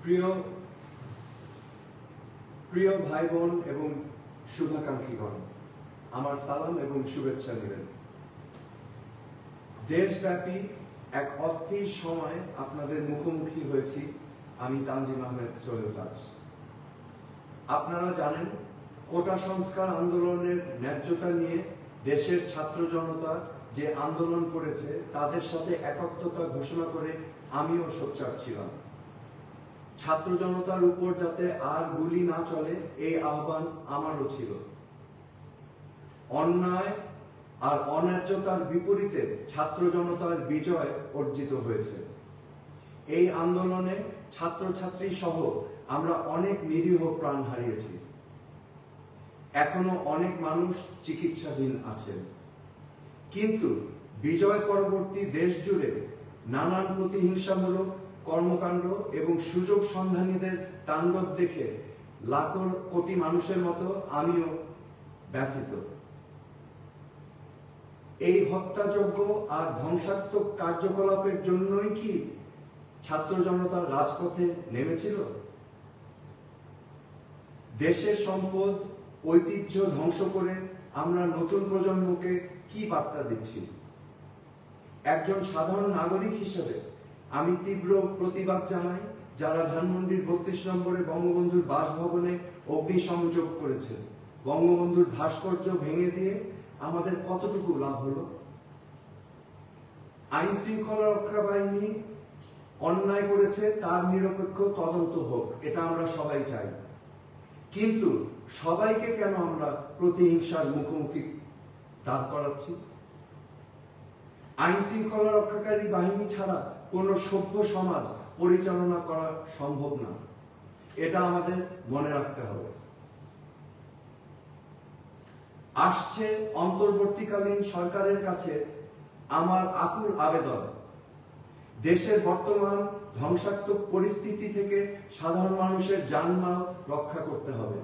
প্রিয় প্রিয় ভাই বোন এবং শুভাকাঙ্ক্ষীগণ, আমার সালাম এবং শুভেচ্ছা নেবেন। দেশব্যাপী এক অস্থির সময় আপনাদের মুখোমুখি হয়েছি আমি তানজিম আহমেদ সোহেল তাজ। আপনারা জানেন, কোটা সংস্কার আন্দোলনের ন্যায্যতা নিয়ে দেশের ছাত্র জনতা যে আন্দোলন করেছে তাদের সাথে একাত্মতা ঘোষণা করে আমিও সোচ্চার ছিলাম। ছাত্র জনতার উপর যাতে আর গুলি না চলে এই আহ্বান আমারও ছিল। অন্যায় আর অন্যায্যতার বিপরীতে ছাত্র জনতার বিজয় অর্জিত হয়েছে। এই আন্দোলনে ছাত্রছাত্রী সহ আমরা অনেক নিরীহ প্রাণ হারিয়েছি। এখনো অনেক মানুষ চিকিৎসাধীন আছেন। কিন্তু বিজয় পরবর্তী দেশ জুড়ে নানান প্রতিহিংসামূলক কর্মকাণ্ড এবং সুযোগ সন্ধানীদের তাণ্ডব দেখে লাখো কোটি মানুষের মতো আমিও ব্যথিত। এই হত্যাযজ্ঞ আর ধ্বংসাত্মক কার্যকলাপের জন্যই কি ছাত্র জনতা রাজপথে নেমেছিল? দেশের সম্পদ ঐতিহ্য ধ্বংস করে আমরা নতুন প্রজন্মকে কি বার্তা দিচ্ছি? একজন সাধারণ নাগরিক হিসেবে আমি তীব্র প্রতিবাদ জানাই যারা ধানমন্ডির ৩২ নম্বরে বঙ্গবন্ধুর বাসভবনে অগ্নিসংযোগ করেছে। বঙ্গবন্ধুর ভাস্কর্য ভেঙে দিয়ে আমাদের কতটুকু লাভ হলো? আইন শৃঙ্খলা রক্ষা বাহিনী অন্যায় করেছে, তার নিরপেক্ষ তদন্ত হোক, এটা আমরা সবাই চাই। কিন্তু সবাইকে কেন আমরা প্রতিহিংসার মুখোমুখি দাঁড় করাচ্ছি? আইন শৃঙ্খলা রক্ষাকারী বাহিনী ছাড়া কোনো সভ্য সমাজ পরিচালনা করা সম্ভব না, এটা আমাদের মনে রাখতে হবে। আসছে অন্তর্বর্তীকালীন সরকারের কাছে আমার আকুল আবেদন, দেশের বর্তমান ধ্বংসাত্মক পরিস্থিতি থেকে সাধারণ মানুষের জানমাল রক্ষা করতে হবে।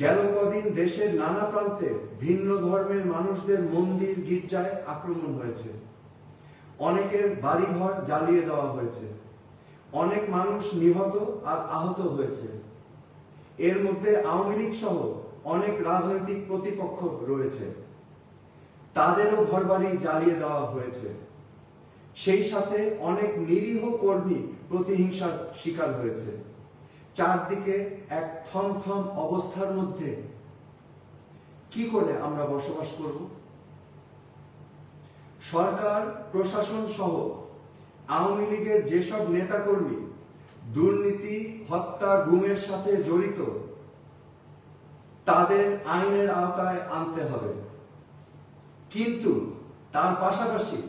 গেল কদিন দেশের নানা প্রান্তে ভিন্ন ধর্মের মানুষদের মন্দির গির্জায় আক্রমণ হয়েছে। অনেকের বাড়িঘর জ্বালিয়ে দেওয়া হয়েছে। অনেক মানুষ নিহত আর আহত হয়েছে। এর মধ্যে আওয়ামী লীগ সহ অনেক রাজনৈতিক প্রতিপক্ষ রয়েছে, তাদেরও ঘরবাড়ি জ্বালিয়ে দেওয়া হয়েছে। সেই সাথে অনেক নিরীহ কর্মী প্রতিহিংসার শিকার হয়েছে। চারদিকে এক থমথম অবস্থার মধ্যে কি করে আমরা বসবাস করব? সরকার প্রশাসন সহ আওয়ামী লীগের যেসব নেতাকর্মী দুর্নীতি, হত্যা, গুমের সাথে জড়িত, তাদের আইনের আওতায় আনতে হবে। কিন্তু তার পাশাপাশি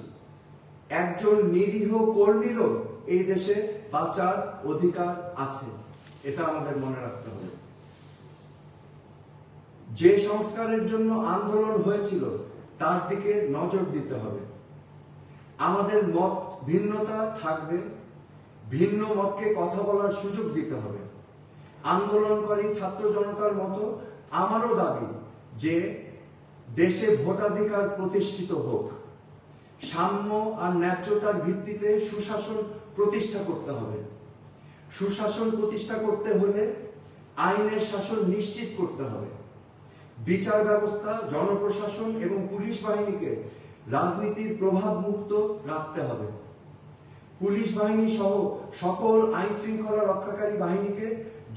একজন নিরীহ কর্মীরও এই দেশে বাঁচার অধিকার আছে, এটা আমাদের মনে রাখতে হবে। যে সংস্কারের জন্য আন্দোলন হয়েছিল তার দিকে নজর দিতে হবে। আমাদের মত ভিন্নতা থাকবে, ভিন্ন মতকে কথা বলার সুযোগ দিতে হবে। আন্দোলনকারী ছাত্র জনতার মতো আমারও দাবি যে দেশে ভোটাধিকার প্রতিষ্ঠিত হোক। সাম্য আর ন্যায্যতার ভিত্তিতে সুশাসন প্রতিষ্ঠা করতে হবে। সুশাসন প্রতিষ্ঠা করতে হলে আইনের শাসন নিশ্চিত করতে হবে। বিচার ব্যবস্থা, জনপ্রশাসন এবং পুলিশ বাহিনীকে রাজনীতির প্রভাব মুক্ত রাখতে হবে। পুলিশ বাহিনী সহ সকল আইন শৃঙ্খলা রক্ষাকারী বাহিনীকে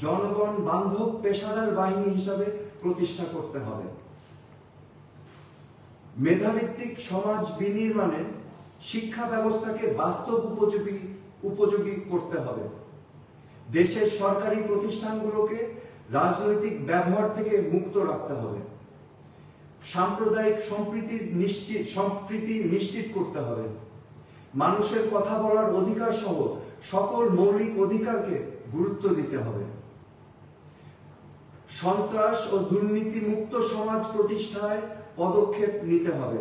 জনগণ বান্ধব পেশাদার বাহিনী হিসাবে প্রতিষ্ঠা করতে হবে। মেধাভিত্তিক সমাজ বিনির্মাণে শিক্ষা ব্যবস্থাকে বাস্তব উপযোগী করতে হবে। দেশের সরকারি প্রতিষ্ঠানগুলোকে রাজনৈতিক ব্যবহার থেকে মুক্ত রাখতে হবে। সাম্প্রদায়িক সম্প্রীতি নিশ্চিত করতে হবে। মানুষের কথা বলার অধিকার সহ সকল মৌলিক অধিকারকে গুরুত্ব দিতে হবে। সন্ত্রাস ও দুর্নীতি মুক্ত সমাজ প্রতিষ্ঠায় পদক্ষেপ নিতে হবে।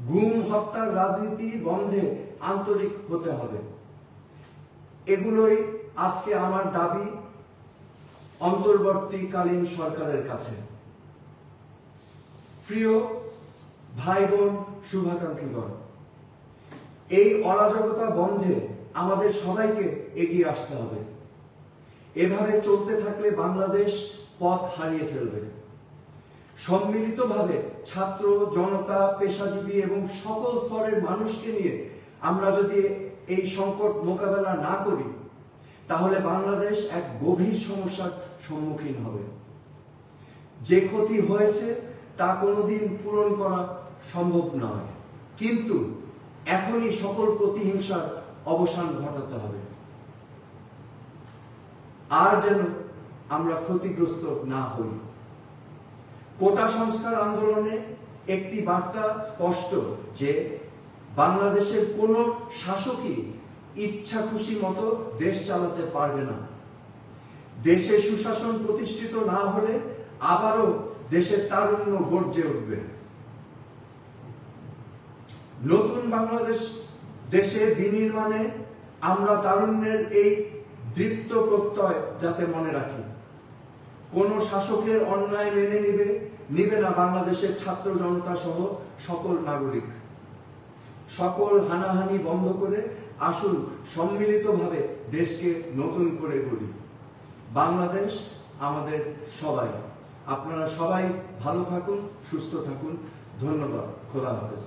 গুম, হত্যার রাজনীতি বন্ধে আন্তরিক হতে হবে। এগুলোই আজকে আমার দাবি অন্তর্বর্তীকালীন সরকারের কাছে। প্রিয় ভাই বোন শুভাকাঙ্ক্ষীগণ, এই অরাজকতা বন্ধে আমাদের সবাইকে এগিয়ে আসতে হবে। এভাবে চলতে থাকলে বাংলাদেশ পথ হারিয়ে ফেলবে। সম্মিলিতভাবে ছাত্র, জনতা, পেশাজীবী এবং সকল স্তরের মানুষকে নিয়ে আমরা যদি এই সংকট মোকাবেলা না করি, তাহলে বাংলাদেশ এক গভীর সমস্যার সম্মুখীন হবে। যে ক্ষতি হয়েছে তা কোনোদিন পূরণ করা সম্ভব নয়, কিন্তু এখনই সকল প্রতিহিংসার অবসান ঘটাতে হবে। আর যেন আমরা ক্ষতিগ্রস্ত না হই। কোটা সংস্কার আন্দোলনে একটি বার্তা স্পষ্ট যে বাংলাদেশের কোনো শাসকই ইচ্ছা খুশি মতো দেশ চালাতে পারবে না। দেশে সুশাসন প্রতিষ্ঠিত না হলে আবারও দেশের তারুণ্য গর্জে উঠবে। নতুন বাংলাদেশ দেশে বিনির্মাণে আমরা তারুণ্যের এই দৃপ্ত প্রত্যয় যাতে মনে রাখি। কোন শাসকের অন্যায় মেনে নিবে না বাংলাদেশের ছাত্র জনতা সহ সকল নাগরিক। সকল হানাহানি বন্ধ করে আসুন সম্মিলিতভাবে দেশকে নতুন করে গড়ি। বাংলাদেশ আমাদের সবাই। আপনারা সবাই ভালো থাকুন, সুস্থ থাকুন। ধন্যবাদ। খোদা হাফেজ।